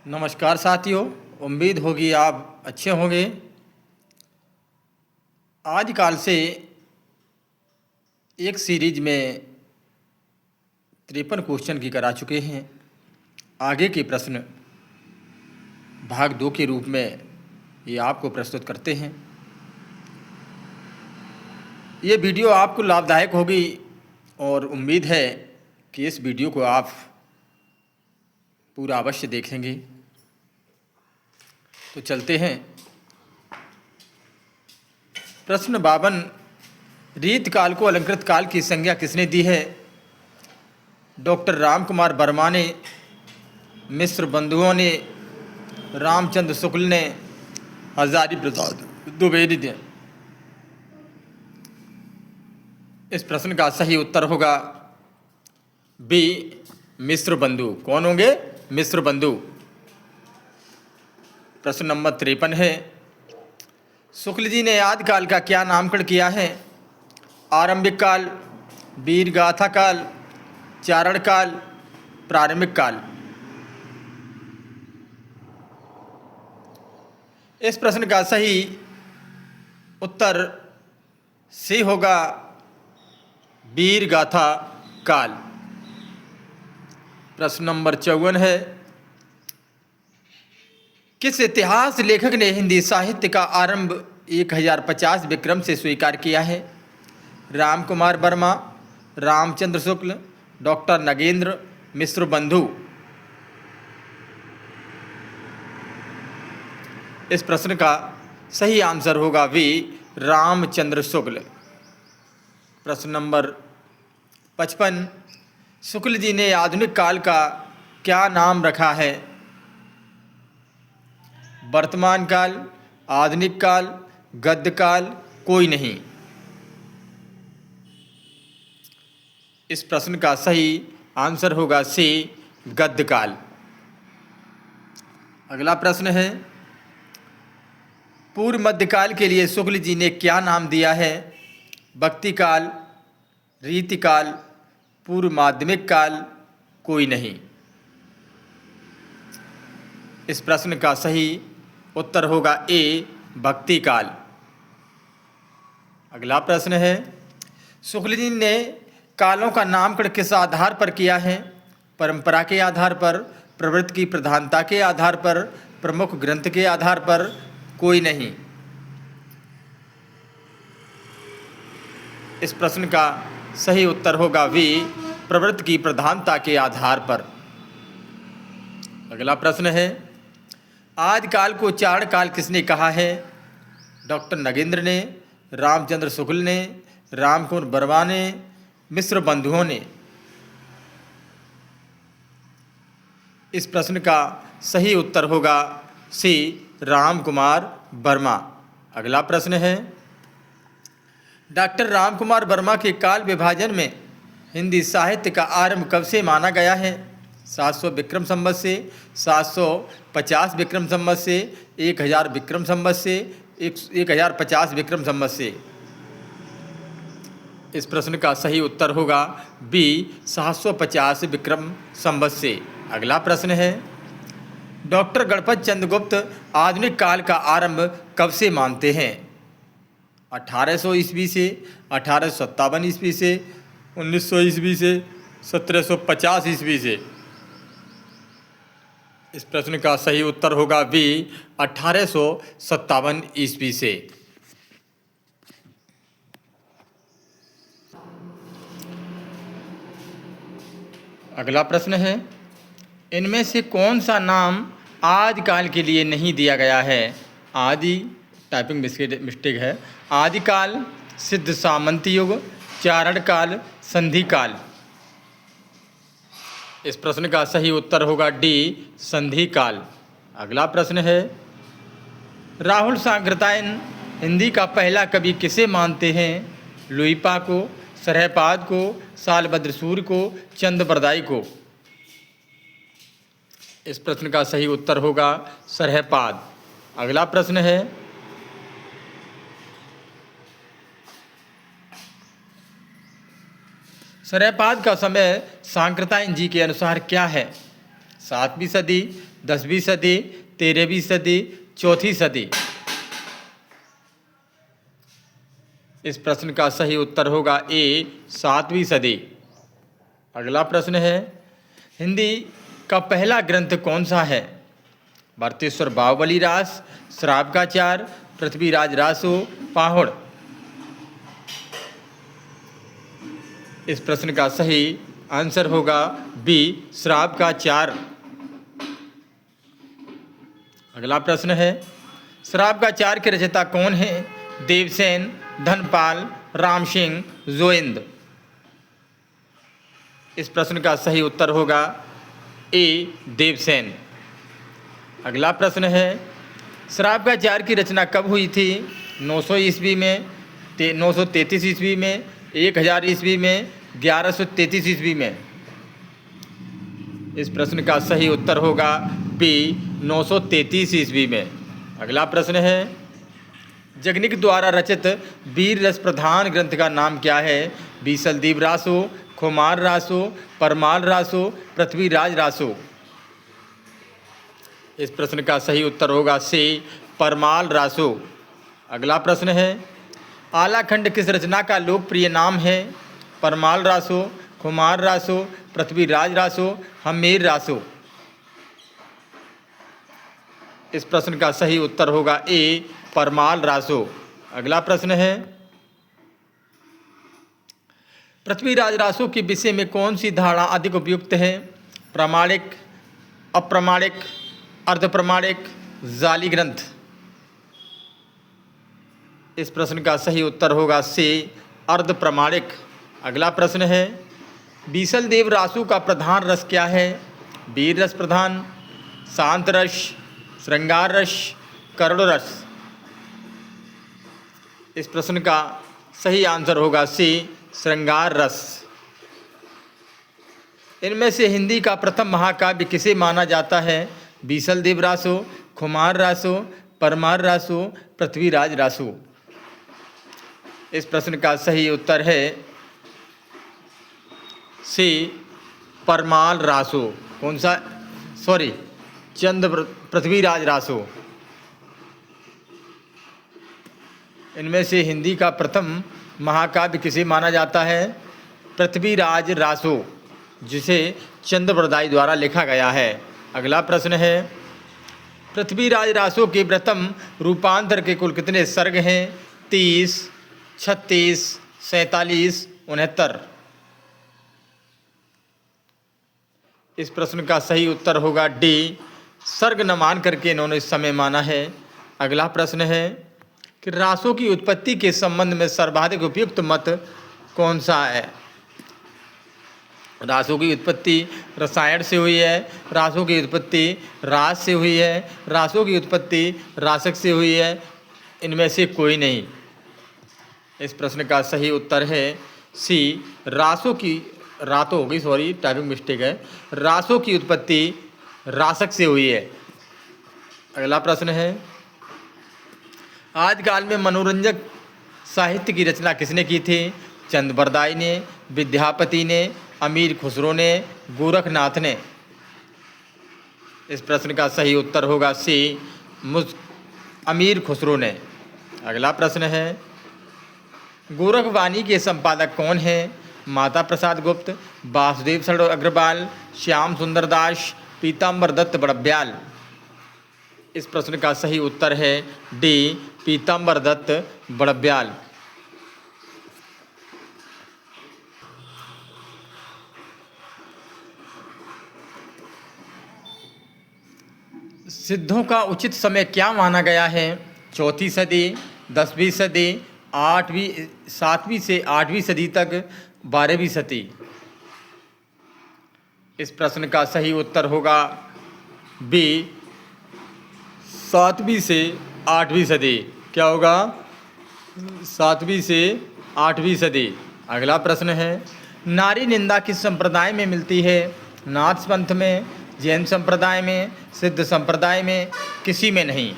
नमस्कार साथियों, उम्मीद होगी आप अच्छे होंगे। आजकल से एक सीरीज में 53 क्वेश्चन की करा चुके हैं। आगे के प्रश्न भाग 2 के रूप में ये आपको प्रस्तुत करते हैं। ये वीडियो आपको लाभदायक होगी और उम्मीद है कि इस वीडियो को आप पूरा अवश्य देखेंगे। तो चलते हैं। प्रश्न 52, रीत काल को अलंकृत काल की संज्ञा किसने दी है? डॉक्टर रामकुमार वर्मा ने, मिश्र बंधुओं ने, रामचंद्र शुक्ल ने, हजारी प्रसाद द्विवेदी ने। इस प्रश्न का सही उत्तर होगा बी, मिश्र बंधु। कौन होंगे? मिश्र बंधु। प्रश्न नंबर 53 है, शुक्ल जी ने आदिकाल का क्या नामकरण किया है? आरंभिक काल, वीर गाथा काल, चारण काल, प्रारंभिक काल। इस प्रश्न का सही उत्तर सी होगा, वीर गाथा काल। प्रश्न नंबर 54 है, किस इतिहास लेखक ने हिंदी साहित्य का आरंभ 1050 विक्रम से स्वीकार किया है? रामकुमार वर्मा, रामचंद्र शुक्ल, डॉक्टर नगेंद्र, मिश्र बंधु। इस प्रश्न का सही आंसर होगा वी, रामचंद्र शुक्ल। प्रश्न नंबर 55, शुक्ल जी ने आधुनिक काल का क्या नाम रखा है? वर्तमान काल, आधुनिक काल, गद्य काल, कोई नहीं। इस प्रश्न का सही आंसर होगा सी, गद्य काल। अगला प्रश्न है, पूर्व मध्यकाल के लिए शुक्ल जी ने क्या नाम दिया है? भक्ति काल, रीति काल, पूर्व माध्यमिक काल, कोई नहीं। इस प्रश्न का सही उत्तर होगा ए, भक्ति काल। अगला प्रश्न है, शुक्ल जी ने कालों का नामकरण किस आधार पर किया है? परंपरा के आधार पर, प्रवृत्ति की प्रधानता के आधार पर, प्रमुख ग्रंथ के आधार पर, कोई नहीं। इस प्रश्न का सही उत्तर होगा वी, प्रवृत्ति की प्रधानता के आधार पर। अगला प्रश्न है, आदिकाल को चारण काल किसने कहा है? डॉक्टर नगेंद्र ने, रामचंद्र शुक्ल ने, रामकुमार वर्मा ने, मिश्र बंधुओं ने। इस प्रश्न का सही उत्तर होगा सी, रामकुमार वर्मा। अगला प्रश्न है, डॉक्टर रामकुमार वर्मा के काल विभाजन में हिंदी साहित्य का आरंभ कब से माना गया है? 700 विक्रम संवत से, 750 विक्रम संवत से, 1000 विक्रम संवत से, 1050 विक्रम संवत से। इस प्रश्न का सही उत्तर होगा बी, 750 विक्रम संवत से। अगला प्रश्न है, डॉक्टर गणपत चंद्रगुप्त आधुनिक काल का आरंभ कब से मानते हैं? 1800 ईस्वी से, 1857 ईस्वी से, 1900 ईस्वी से, 1750 ईस्वी से। इस प्रश्न का सही उत्तर होगा बी, 1857 ईस्वी से। अगला प्रश्न है, इनमें से कौन सा नाम आदिकाल के लिए नहीं दिया गया है? आदि, टाइपिंग मिस्टेक है, आदिकाल, सिद्ध सामंत युग, चारण काल, संधि काल। इस प्रश्न का सही उत्तर होगा डी, संधि काल। अगला प्रश्न है, राहुल सांकृत्यायन हिंदी का पहला कवि किसे मानते हैं? लुइपा को, सरहपाद को, सालभद्र सूर्य को, चंद बरदाई को। इस प्रश्न का सही उत्तर होगा सरहपाद। अगला प्रश्न है, सरहपाद का समय सांकृत्यायन जी के अनुसार क्या है? 7वीं सदी, 10वीं सदी, 13वीं सदी, 4वीं सदी। इस प्रश्न का सही उत्तर होगा ए 7वीं सदी। अगला प्रश्न है, हिंदी का पहला ग्रंथ कौन सा है? भरतेश्वर बाहुबली रास, श्रावकाचार, पृथ्वीराज रासो, पाहुड़। इस प्रश्न का सही आंसर होगा बी श्रावकाचार। अगला प्रश्न है, श्रावकाचार के रचयिता कौन है? देवसेन, धनपाल, राम सिंह, जोइंद। इस प्रश्न का सही उत्तर होगा ए देवसेन। अगला प्रश्न है, श्रावकाचार की रचना कब हुई थी? 900 ईस्वी में, 933 ईस्वी में, 1000 ईस्वी में, 1133 ईस्वी में। इस प्रश्न का सही उत्तर होगा बी 933 ईस्वी में। अगला प्रश्न है, जगनिक द्वारा रचित वीर रस प्रधान ग्रंथ का नाम क्या है? बीसलदीप रासो, खुमार रासो, परमाल रासो, पृथ्वीराज रासो। इस प्रश्न का सही उत्तर होगा सी परमाल रासो। अगला प्रश्न है, आलाखंड किस रचना का लोकप्रिय नाम है? परमाल रासो, खुमार रासो, पृथ्वीराज रासो, हमीर रासो। इस प्रश्न का सही उत्तर होगा ए परमाल रासो। अगला प्रश्न है, पृथ्वीराज रासो के विषय में कौन सी धारणा अधिक उपयुक्त है? प्रामाणिक, अप्रामाणिक, अर्धप्रामाणिक, जाली ग्रंथ। इस प्रश्न का सही उत्तर होगा सी अर्धप्रामाणिक। अगला प्रश्न है, बीसलदेव रासो का प्रधान रस क्या है? वीर रस प्रधान, शांत रस, श्रृंगार रस, करुण रस। इस प्रश्न का सही आंसर होगा सी श्रृंगार रस। इनमें से हिंदी का प्रथम महाकाव्य किसे माना जाता है? बीसलदेव रासो, खुमार रासो, परमार रासो, पृथ्वीराज रासो। इस प्रश्न का सही उत्तर है सी परमाल रासो। कौन सा? सॉरी, पृथ्वीराज रासो। इनमें से हिंदी का प्रथम महाकाव्य किसे माना जाता है? पृथ्वीराज रासो, जिसे चंद्रप्रदाय द्वारा लिखा गया है। अगला प्रश्न है, पृथ्वीराज रासो के प्रथम रूपांतर के कुल कितने सर्ग हैं? 30, 36, 47, 69। इस प्रश्न का सही उत्तर होगा डी सर्ग न मान करके इन्होंने इस समय माना है। अगला प्रश्न है कि रासो की उत्पत्ति के संबंध में सर्वाधिक उपयुक्त मत कौन सा है? रासो की उत्पत्ति रसायन से हुई है, रासो की उत्पत्ति रास से हुई है, रासो की उत्पत्ति रासक से हुई है, इनमें से कोई नहीं। इस प्रश्न का सही उत्तर है सी रासो की, रातो होगी, सॉरी टाइपिंग मिस्टेक है, रासो की उत्पत्ति रासक से हुई है। अगला प्रश्न है, आजकाल में मनोरंजक साहित्य की रचना किसने की थी? चंद्रबरदाई ने, विद्यापति ने, अमीर खुसरो ने, गोरखनाथ ने। इस प्रश्न का सही उत्तर होगा सी अमीर खुसरो ने। अगला प्रश्न है, गोरखवाणी के संपादक कौन है? माता प्रसाद गुप्त, वासुदेव शरण अग्रवाल, श्याम सुंदर दास, पीताम्बर दत्त बड़ब्याल। इस प्रश्न का सही उत्तर है डी पीताम्बर दत्त बड़ब्याल। सिद्धों का उचित समय क्या माना गया है? 4वीं सदी, 10वीं सदी, 8वीं, 7वीं से 8वीं सदी तक, 12वीं सदी। इस प्रश्न का सही उत्तर होगा बी 7वीं से 8वीं सदी। क्या होगा? 7वीं से 8वीं सदी। अगला प्रश्न है, नारी निंदा किस संप्रदाय में मिलती है? नाथ पंथ में, जैन संप्रदाय में, सिद्ध संप्रदाय में, किसी में नहीं।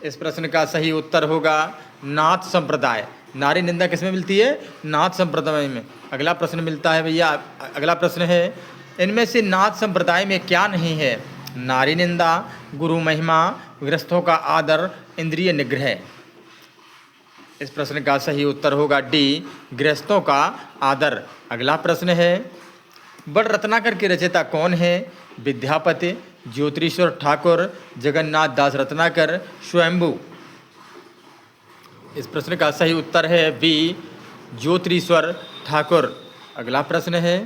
इस प्रश्न का सही उत्तर होगा नाथ संप्रदाय। नारी निंदा किस में मिलती है? नाथ संप्रदाय में। अगला प्रश्न मिलता है भैया, अगला प्रश्न है, इनमें से नाथ संप्रदाय में क्या नहीं है? नारी निंदा, गुरु महिमा, गृहस्थों का आदर, इंद्रिय निग्रह। इस प्रश्न का सही उत्तर होगा डी, गृहस्थों का आदर। अगला प्रश्न है, बड़ रत्नाकर के रचयिता कौन है? विद्यापति, ज्योतिरीश्वर ठाकुर, जगन्नाथ दास रत्नाकर, स्वयंभू। इस प्रश्न का सही उत्तर है बी, ज्योतिरीश्वर ठाकुर। अगला प्रश्न है,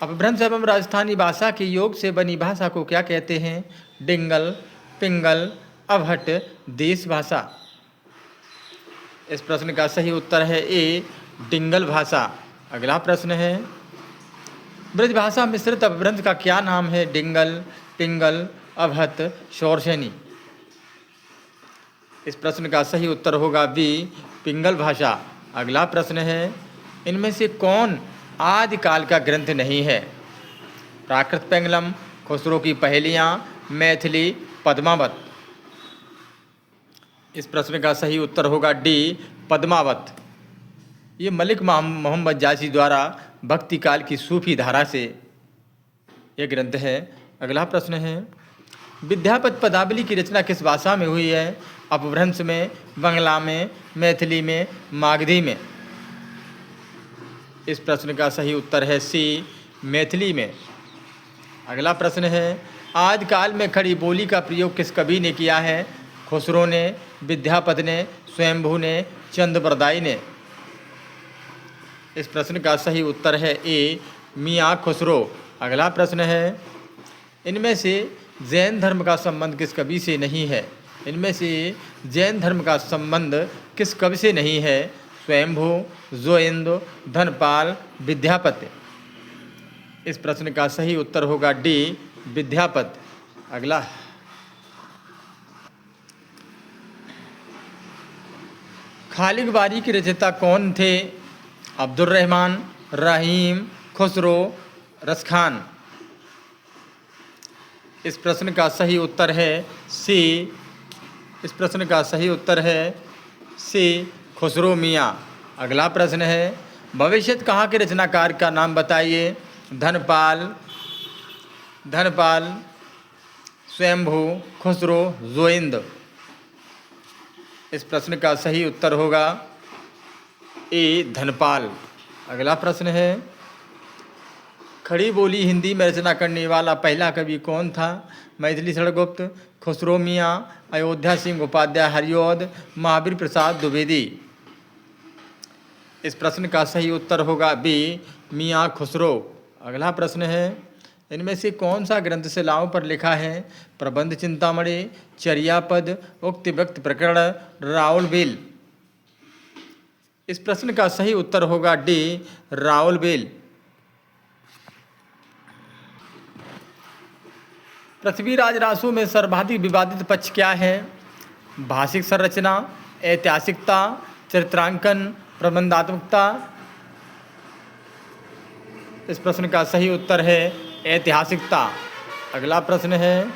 अपभ्रंश एवं राजस्थानी भाषा के योग से बनी भाषा को क्या कहते हैं? डिंगल, पिंगल, अवहट, देश भाषा। इस प्रश्न का सही उत्तर है ए, डिंगल भाषा। अगला प्रश्न है, ब्रजभाषा मिश्रित अपभ्रंश का क्या नाम है? डिंगल, पिंगल, अवहत, शौरसेनी। इस प्रश्न का सही उत्तर होगा बी, पिंगल भाषा। अगला प्रश्न है, इनमें से कौन आदिकाल का ग्रंथ नहीं है? प्राकृत पेंगलम, खुसरो की पहेलियाँ, मैथिली, पद्मावत। इस प्रश्न का सही उत्तर होगा डी, पद्मावत। ये मलिक मोहम्मद जासी द्वारा भक्ति काल की सूफी धारा से यह ग्रंथ है। अगला प्रश्न है, विद्यापति पदावली की रचना किस भाषा में हुई है? अपभ्रंश में, बंगला में, मैथिली में, मागधी में। इस प्रश्न का सही उत्तर है सी, मैथिली में। अगला प्रश्न है, आदिकाल में खड़ी बोली का प्रयोग किस कवि ने किया है? खुसरो ने, विद्यापति ने, स्वयंभू ने, चंद्रबरदाई ने। इस प्रश्न का सही उत्तर है ए, मियाँ खुसरो। अगला प्रश्न है, इनमें से जैन धर्म का संबंध किस कवि से नहीं है? इनमें से जैन धर्म का संबंध किस कवि से नहीं है? स्वयंभू, जोइंद्र, धनपाल, विद्यापति। इस प्रश्न का सही उत्तर होगा डी, विद्यापति। अगला, खालिक बारी के रचयिता कौन थे? अब्दुल रहमान, रहीम, खुसरो, रसखान। इस प्रश्न का सही उत्तर है सी। इस प्रश्न का सही उत्तर है सी, खुसरो मियाँ। अगला प्रश्न है, भविष्यत कहाँ के रचनाकार का नाम बताइए? धनपाल, स्वयंभू, खुसरो, जोइंद्र। इस प्रश्न का सही उत्तर होगा ए, धनपाल। अगला प्रश्न है, खड़ी बोली हिंदी में रचना करने वाला पहला कवि कौन था? मैथिली षड़गुप्त, खुसरो मियाँ, अयोध्या सिंह उपाध्याय हरिऔध, महावीर प्रसाद द्विवेदी। इस प्रश्न का सही उत्तर होगा बी, मियाँ खुसरो। अगला प्रश्न है, इनमें से कौन सा ग्रंथ शिलाओं पर लिखा है? प्रबंध चिंतामणि, चर्यापद, उक्ति व्यक्त प्रकरण, राउलबेल। इस प्रश्न का सही उत्तर होगा डी, राउलबेल। पृथ्वीराज रासो में सर्वाधिक विवादित पक्ष क्या है? भाषिक संरचना, ऐतिहासिकता, चरित्रांकन, प्रबंधात्मकता। इस प्रश्न का सही उत्तर है ऐतिहासिकता। अगला प्रश्न है,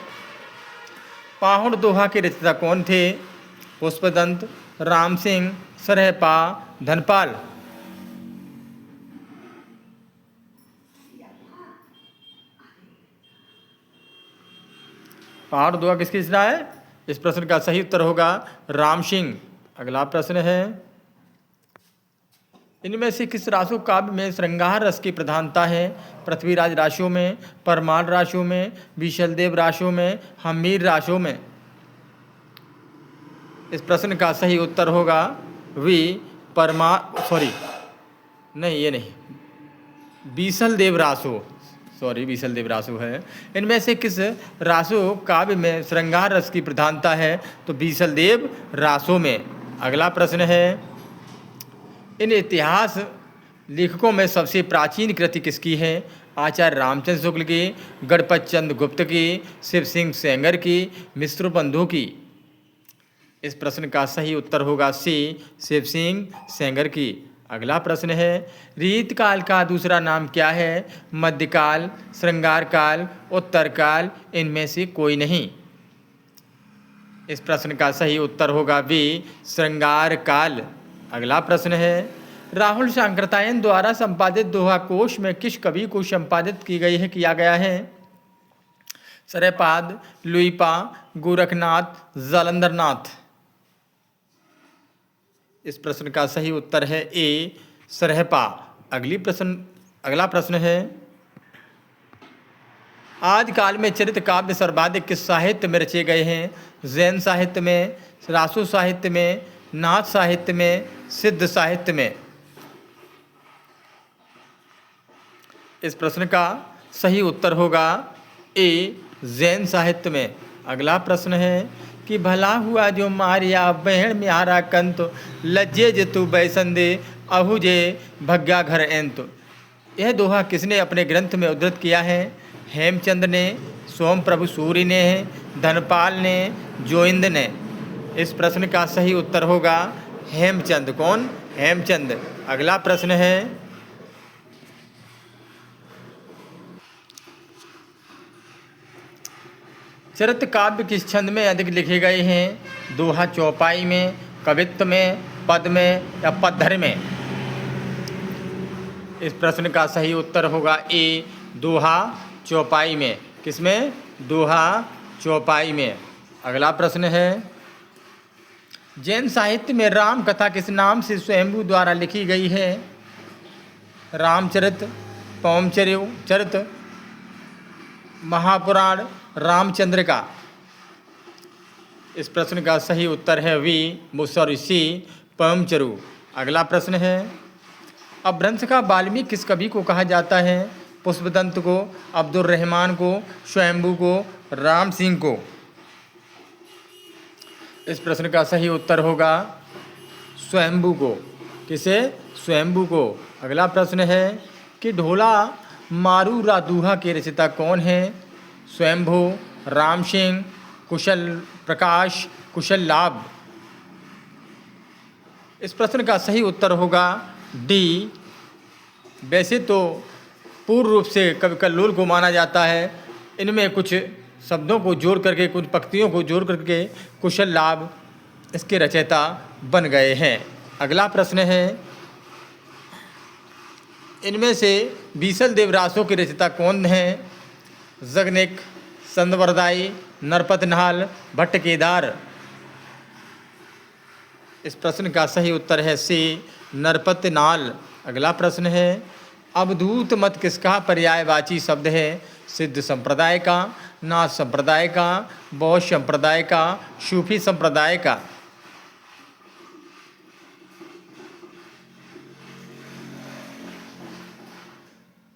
पाहुड़ दोहा के रचयिता कौन थे? पुष्पदंत, राम सिंह, सरहपा, धनपाल। पहाड़ दोहा किसकी रचना है? इस प्रश्न का सही उत्तर होगा राम सिंह। अगला प्रश्न है, इनमें से किस रासो काव्य में श्रृंगार रस की प्रधानता है? पृथ्वीराज राशों में, परमार राशों में, विशलदेव राशों में, हमीर राशों में। इस प्रश्न का सही उत्तर होगा वी, विशलदेव रासो है। इनमें से किस रासो काव्य में श्रृंगार रस की प्रधानता है? तो विशलदेव रासो में। अगला प्रश्न है, इन इतिहास लेखकों में सबसे प्राचीन कृति किसकी है? आचार्य रामचंद्र शुक्ल की, गणपत चंद्र गुप्त की, शिव सिंह सेंगर की, मिश्र बंधु की। इस प्रश्न का सही उत्तर होगा सी, शिव सिंह सेंगर की। अगला प्रश्न है, रीतकाल का दूसरा नाम क्या है? मध्यकाल, श्रृंगार काल, उत्तर काल, इनमें से कोई नहीं। इस प्रश्न का सही उत्तर होगा बी, श्रृंगार काल। अगला प्रश्न है, राहुल सांकृत्यायन द्वारा संपादित दोहा कोश में किस कवि को संपादित किया गया है? सरयपाद, लुईपा, गोरखनाथ, जालंधरनाथ। इस प्रश्न का सही उत्तर है ए सरहपा। अगला प्रश्न है, आदिकाल में चरित काव्य सर्वाधिक किस साहित्य में रचे गए हैं? जैन साहित्य में, रासु साहित्य में, नाथ साहित्य में, सिद्ध साहित्य में। इस प्रश्न का सही उत्तर होगा ए जैन साहित्य में। अगला प्रश्न है कि भला हुआ जो मारिया बहन म्यारा कंत, लज्जे जे तू बैसंदे अहुजे भग्या घर एंत। यह दोहा किसने अपने ग्रंथ में उद्धृत किया है? हेमचंद ने, सोम प्रभु सूरि ने, धनपाल ने, जोइंद ने। इस प्रश्न का सही उत्तर होगा हेमचंद। कौन? हेमचंद। अगला प्रश्न है, चरित काव्य किस छंद में अधिक लिखे गए हैं? दोहा चौपाई में, कवित्व में, पद में या पद्धर में। इस प्रश्न का सही उत्तर होगा ए दोहा चौपाई में। किसमें? दोहा चौपाई में। अगला प्रश्न है, जैन साहित्य में राम कथा किस नाम से स्वयंभू द्वारा लिखी गई है? रामचरित, पौमचरित, महापुराण, रामचंद्रिका। इस प्रश्न का सही उत्तर है वी मुसर सी पवमचरु। अगला प्रश्न है, अपभ्रंश का वाल्मीकि किस कवि को कहा जाता है? पुष्पदंत को, अब्दुल रहमान को, स्वयंभू को, राम सिंह को। इस प्रश्न का सही उत्तर होगा स्वयंभू को। किसे? स्वयंभू को। अगला प्रश्न है कि ढोला मारू रादूहा के रचयिता कौन है? स्वयंभू, राम सिंह, कुशल प्रकाश, कुशल लाभ। इस प्रश्न का सही उत्तर होगा डी। वैसे तो पूर्ण रूप से कवि कल्लोल को माना जाता है, इनमें कुछ शब्दों को जोड़ करके, कुछ पंक्तियों को जोड़ करके कुशल लाभ इसके रचयिता बन गए हैं। अगला प्रश्न है, इनमें से बीसल देवरासों के रचयिता कौन हैं? जगनिक, संदवरदाई, नरपतनाल, भट्ट केदार। इस प्रश्न का सही उत्तर है सी नरपतनाल। अगला प्रश्न है, अवधूत मत किसका पर्यायवाची शब्द है? सिद्ध संप्रदाय का, नाथ संप्रदाय का, बौद्ध संप्रदाय का, सूफी संप्रदाय का।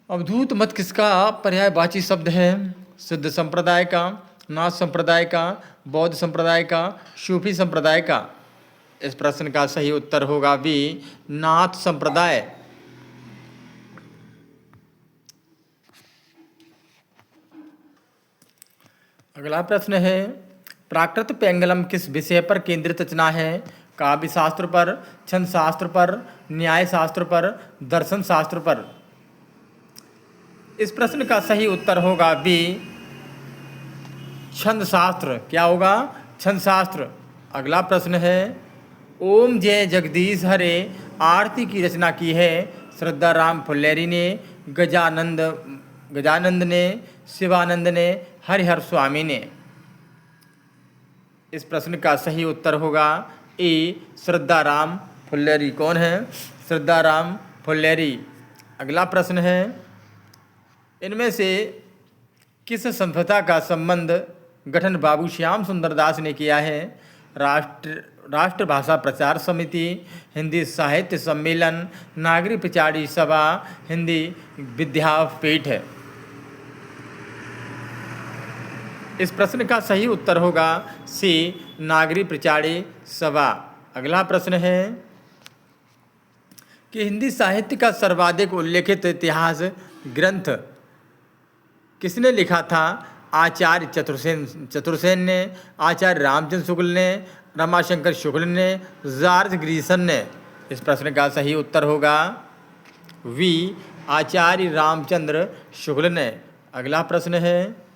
अवधूत मत किसका पर्यायवाची शब्द है? सिद्ध संप्रदाय का, नाथ संप्रदाय का, बौद्ध संप्रदाय का, सूफी संप्रदाय का। इस प्रश्न का सही उत्तर होगा बी नाथ संप्रदाय। अगला प्रश्न है, प्राकृत पेंगलम किस विषय पर केंद्रित रचना है? काव्य शास्त्र पर, छंद शास्त्र पर, न्याय शास्त्र पर, दर्शन शास्त्र पर। इस प्रश्न का सही उत्तर होगा बी छंद शास्त्र। क्या होगा? छंद शास्त्र। अगला प्रश्न है, ओम जय जगदीश हरे आरती की रचना की है? श्रद्धा राम फुल्लेरी ने, गजानंद ने, शिवानंद ने, हरिहर स्वामी ने। इस प्रश्न का सही उत्तर होगा ए श्रद्धा राम फुल्लेरी। कौन है? श्रद्धा राम फुल्लेरी। अगला प्रश्न है, इनमें से किस संस्था का संबंध गठन बाबू श्याम सुंदर दास ने किया है? राष्ट्रभाषा प्रचार समिति, हिंदी साहित्य सम्मेलन, नागरिक पिछाड़ी सभा, हिंदी विद्यापीठ है। इस प्रश्न का सही उत्तर होगा सी नागरिक पिछाड़ी सभा। अगला प्रश्न है कि हिंदी साहित्य का सर्वाधिक उल्लेखित इतिहास ग्रंथ किसने लिखा था? आचार्य चतुर्सेन ने, आचार्य रामचंद्र शुक्ल ने, रमाशंकर शुक्ल ने, जॉर्ज ग्रीसन ने। इस प्रश्न का सही उत्तर होगा वी आचार्य रामचंद्र शुक्ल ने। अगला प्रश्न है,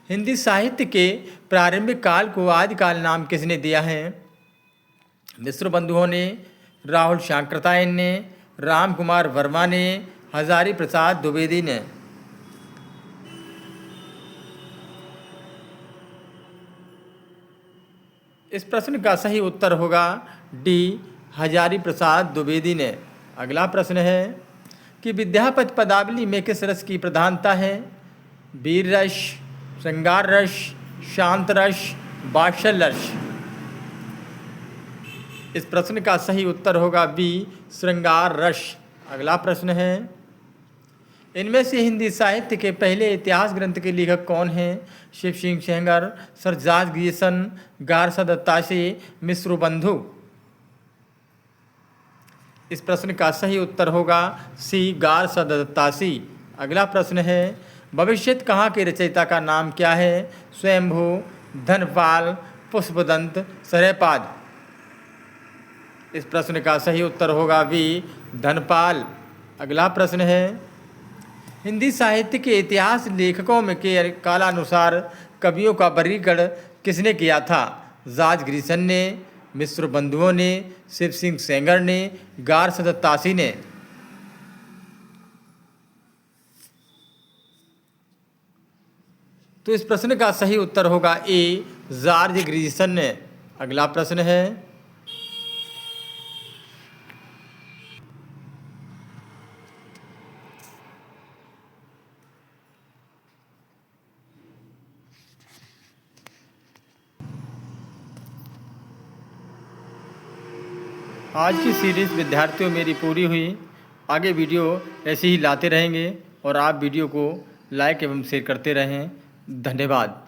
हिंदी साहित्य के प्रारंभिक काल को आदिकाल नाम किसने दिया है? मिश्र बंधुओं ने, राहुल शांकृतायन ने, राम कुमार वर्मा ने, हजारी प्रसाद द्विवेदी ने। इस प्रश्न का सही उत्तर होगा डी हजारी प्रसाद द्विवेदी ने। अगला प्रश्न है कि विद्यापति पदावली में किस रस की प्रधानता है? वीर रस, श्रृंगार रस, शांत रस, वात्सल्य रस। इस प्रश्न का सही उत्तर होगा बी श्रृंगार रस। अगला प्रश्न है इनमें से हिंदी साहित्य के पहले इतिहास ग्रंथ के लेखक कौन हैं? Shiv Singh Sengar, sir George Grierson, गारसा दत्तात्रेय, मिश्र बंधु। इस प्रश्न का सही उत्तर होगा सी गारसा दत्तात्रेय। अगला प्रश्न है भविष्यत कहाँ के रचयिता का नाम क्या है? स्वयंभू, धनपाल, पुष्पदंत, सरयपाद। इस प्रश्न का सही उत्तर होगा बी धनपाल। अगला प्रश्न है हिंदी साहित्य के इतिहास लेखकों में के कालानुसार कवियों का वर्गीकरण किसने किया था? जॉर्ज ग्रियर्सन ने, मिश्र बंधुओं ने, शिव सिंह सेंगर ने, गारसा दत्तात्रेय ने। तो इस प्रश्न का सही उत्तर होगा ए जॉर्ज ग्रियर्सन ने। अगला प्रश्न है आज की सीरीज़ विद्यार्थियों मेरी पूरी हुई। आगे वीडियो ऐसे ही लाते रहेंगे और आप वीडियो को लाइक एवं शेयर करते रहें। धन्यवाद।